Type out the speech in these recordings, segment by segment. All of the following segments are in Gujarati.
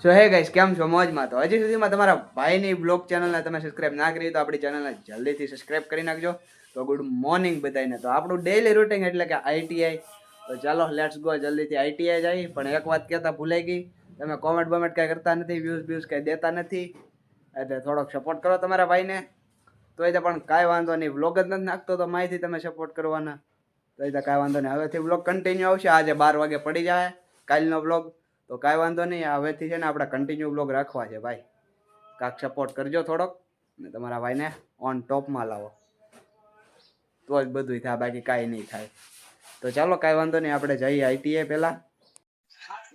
સો હે ગાઈસ, કેમ છો? મોજમાં? તો હજી સુધીમાં તમારા ભાઈની બ્લોગ ચેનલને તમે સબસ્ક્રાઇબ ના કરી તો આપણી ચેનલને જલ્દીથી સબસ્ક્રાઇબ કરી નાખજો. તો ગુડ મોર્નિંગ બધાને. તો આપણું ડેઈલી રૂટીન એટલે કે આઈટીઆઈ. તો ચાલો લેટ્સ ગો, જલ્દીથી આઈટીઆઈ જાય. પણ એક વાત કહેતા ભૂલાઈ ગઈ, તમે કોમેન્ટ બોમેન્ટ કાંઈ કરતા નથી, વ્યૂઝ કાંઈ દેતા નથી, એટલે થોડોક સપોર્ટ કરો તમારા ભાઈને. તો એ પણ કાંઈ વાંધો નહીં, વ્લોગ જ નથી નાખતો તો માહિતી તમે સપોર્ટ કરવાના. તો એ કાંઈ વાંધો નહીં, હવેથી વ્લોગ કન્ટિન્યુ આવશે. આજે 12 વાગે પડી જાય કાલનો વ્લોગ. તો કાંઈ વાંધો નહીં, હવેથી છે ને આપણે કન્ટિન્યુ બ્લોગ રાખવા છે ભાઈ. કાંક સપોર્ટ કરજો થોડોક, ને તમારા ભાઈને ઓન ટોપમાં લાવો, તો જ બધું થાય, બાકી કાંઈ નહીં થાય. તો ચાલો કાંઈ વાંધો નહીં, આપણે જઈએ આઈટીઆઈ પહેલાં.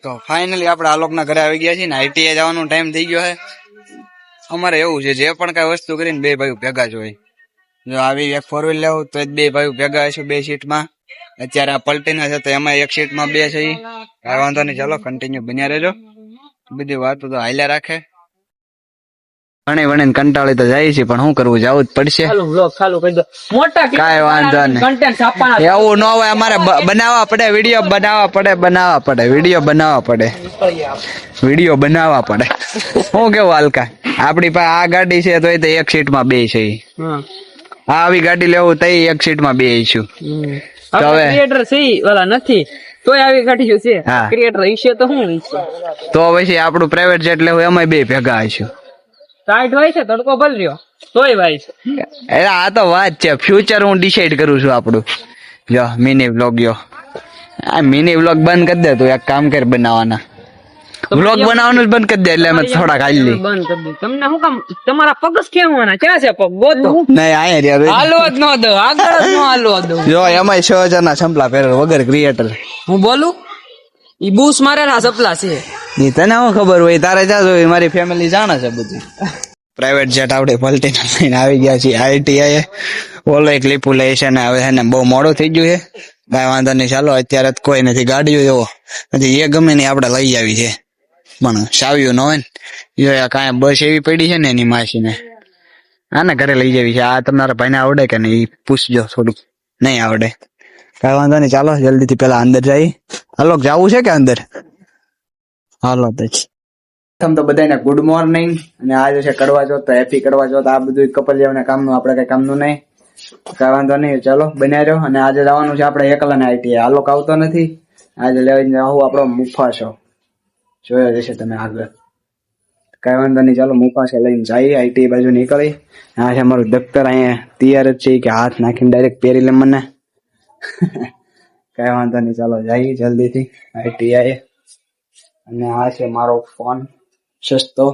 તો ફાઇનલી આપણે આલોકના ઘરે આવી ગયા છીએ ને આઈટીઆઈ જવાનો ટાઈમ થઈ ગયો છે. અમારે એવું છે, જે પણ કાંઈ વસ્તુ કરીને બે ભાઈઓ ભેગા જ હોય. જો આવી એક 4 વ્હીલ લેવું તો બે ભાઈઓ ભેગા હશું 2 સીટમાં. અત્યારે આ પલટીના છે તો એમાં એક સીટમાં 2 છે. કાંઈ વાંધો નહીં, ચાલો કન્ટિન્યુ બન્યા રહેજો. બધી વાતો તો હાલ્યા રાખે. ભણી ભણીને કંટાળી તો જાય છે, પણ શું કરવું, જવું જ પડશે. કાંઈ વાંધો નહીં, એવું ન હોય. અમારે બનાવવા પડે, વિડીયો બનાવવા પડે, વિડીયો બનાવવા પડે. શું કેવું હાલકા? આપડી પાસે આ ગાડી છે તો એ એક સીટમાં 2 છે. આવી ગાડી લેવું તો એક સીટમાં 2 છું. તો હવે ક્રિએટર છે વાલા નથી તોય આવી ગાડી છે. ક્રિએટર ઈશે તો હું તો પછી આપણું પ્રાઇવેટ જેટ લેવું એમાં 2 ભેગા હશું. ટાઈટ હોય છે, તડકો ભલ રહ્યો તોય ભાઈ છે. આ તો વાત છે, ફ્યુચર હું ડિસાઈડ કરું છું આપણું. જો મિની વ્લોગ, આ મિની વ્લોગ બંધ કરી દે તું. એક કામ કર, બનાવવાના વ્લોગ બનાવવાનું જ બંધ કરી દે, એટલે અમે થોડાક હાલી બંધ કરી દે. તમને શું કામ તમારા પગ જ કેવાના? ક્યાં છે પગ? ગોતો નહીં, આયા રે હાલવા જ ન દો, આગળ જ ન હાલવા દો. જો એમાં 6000 ના સંપલા પહેરે વગર ક્રિએટર. હું બોલું ઈ બૂસ મારેલા સપલા છે. ઈ તને શું ખબર હોય? તારે જાજો, મારી ફેમિલી જાણે છે બધું. પ્રાઇવેટ જેટ આપણે પલટીને લઈને આવી ગયા છીએ આઈટીઆઈ. ઓલો એક લીપુ લે છે ને હવે એને બહુ મોડું થઈ ગયું છે. કાંઈ વાંધો નહીં, ચાલો. અત્યારે કોઈ નથી, ગાડીઓ એવો નથી. એ ગમે ને આપણે લઈ આવી છે, પણ સાવ્યું ન હોય ને. જો કાંઈ બસ એવી પડી છે ને એની માસીને, આને ઘરે લઈ જવી છે. આ તમારા ભાઈને આવડે કે નહીં પૂછજો થોડુંક. નહીં આવડે, કાંઈ વાંધો નહીં, ચાલો જલ્દીથી પેલા અંદર જઈએ. હાલો, જવું છે કે અંદર? હાલો તો બધાને ગુડ મોર્નિંગ. અને આજે છે કરવા ચોથ, તો હેપી કરવા ચોથ. આ બધું કપલ જેવને કામનું, આપણે કઈ કામનું નહીં. કાંઈ વાંધો નહીં, ચાલો બન્યા રહ્યો. અને આજે જવાનું છે આપણે એકલાને આઈટીઆઈ. આલોક આવતો નથી, આજે લેવા જાઉં આપણો મુફાસો. જોયો જશે તમે આગળ. કાંઈ વાંધો નહીં, ચાલો મુફાસો લઈને જઈએ આઈટીઆઈ બાજુ નીકળી. આ છે અમારું દફતર, અહીંયા તૈયાર જ છે કે હાથ નાખીને ડાયરેક્ટ પહેરી લે મને. કાંઈ વાંધો નહીં, ચાલો જઈએ જલ્દીથી આઈટીઆઈ. અને આ છે મારો ફોન સસ્તો,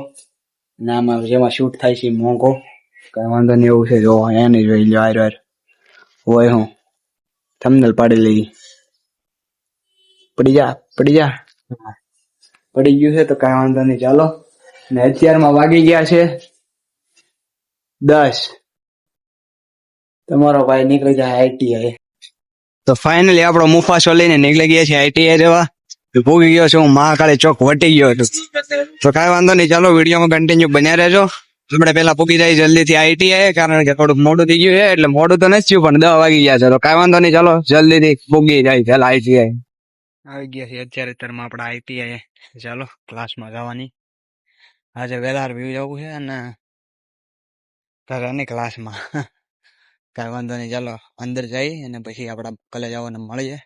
અને આમાં જેમાં શૂટ થાય છે મોંઘો. કાંઈ વાંધો નહીં, એવું છે. જો એને જોઈ લો, આર હોય હું થંબનેલ પાડી લઈ. પડી જા પડી ગયું છે. તો કાંઈ વાંધો નહીં, ચાલો. ને અત્યારમાં વાગી ગયા છે 10. તમારો ભાઈ નીકળી જાય આઈટીઆઈ. તો ફાઇનલી આપણો મુફાસો લઈને નીકળી ગયા છે આઈટીઆઈ રહેવા. ભૂગી ગયો છું, હું મહાકાળી ચોક વટી ગયો છું. તો કાંઈ વાંધો નહીં, ચાલો વિડીયોમાં કન્ટિન્યુ બન્યા રહેજો. આપણે પેલા પૂગી જાય જલ્દીથી આઈટીઆઈ, કારણ કે થોડુંક મોડું થઈ ગયું છે. એટલે મોડું તો નથી થયું, પણ 10 વાગી ગયા છે. તો કાંઈ વાંધો નહીં, ચાલો જલ્દીથી પૂગી જાય પેલા આઈટીઆઈ. આવી ગયા છે અત્યારે આપણે આઈટીઆઈ. ચાલો ક્લાસમાં જવાની. આજે વેલાર વ્યૂ જવું છે અને ઘરે નહીં ક્લાસમાં. કાંઈ વાંધો નહીં, ચાલો અંદર જઈ અને પછી આપણા કોલેજ આવવાને મળીએ.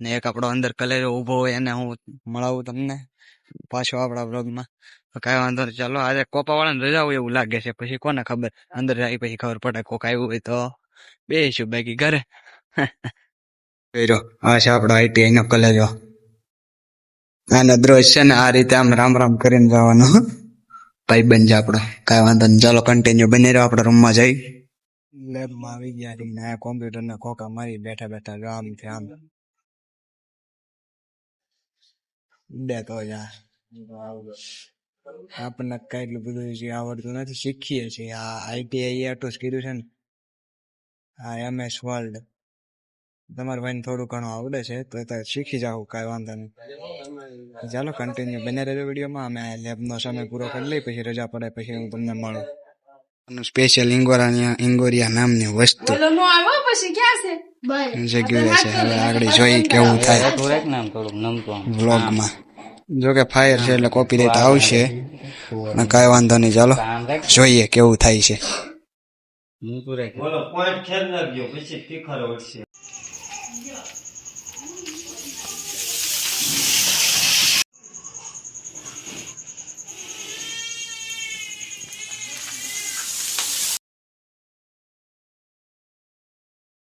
ને એક આપણો અંદર કલેજો ઉભો હોય એને હું મળાવું તમને પાછો આપણા વ્લોગમાં. તો કાંઈ વાંધો નહીં, ચાલો. આજે કોપા વાળાને રજા હોય એવું લાગે છે, પછી કોને ખબર, અંદર જાય પછી ખબર પડે. કોક આવ્યું હોય તો બેસીશું, બાકી ઘરે. આ છે આપણો આઈટીઆઈ નો કલેજો. આને દ્રોજ છે ને આ રીતે આમ રામ રામ કરીને જવાનું. ભાઈ બન છે આપણો. કાંઈ વાંધો નહીં, ચાલો કન્ટિન્યુ બની રહ્યો. આપણા રૂમમાં જઈ લેબમાં આવી ગયા, કોમ્પ્યુટર ને ખોખા મારી બેઠા બેઠા જો આમ છે આમ બે તો આપણને કઈ એટલું બધું આવડતું નથી, શીખીએ છીએ. આ આઈટીઆઈ આટલું જ કીધું છે ને. આ MS વર્લ્ડ તમારા ભાઈને થોડું ઘણું આવડે છે તો શીખી જાવ, કાંઈ વાંધો નહીં. ચાલો કન્ટિન્યુ બને રહેજો વિડીયોમાં. અમે લેબનો સમય પૂરો કરી લઈ, પછી રજા પડે પછી હું તમને મળું. સ્પેશિયલ ઇંગોરિયા નામની વસ્તુ જગ્યાએ છે. હવે આગળ જોઈ કેવું થાય વ્લોગમાં. જો કે ફાયર છે એટલે કોપીરાઈટ આવશે, અને કાંઈ વાંધો નહીં, ચાલો જોઈએ કેવું થાય છે. બોલો પોઈન્ટ ખેલ નાખજો પછી તીખર વળશે.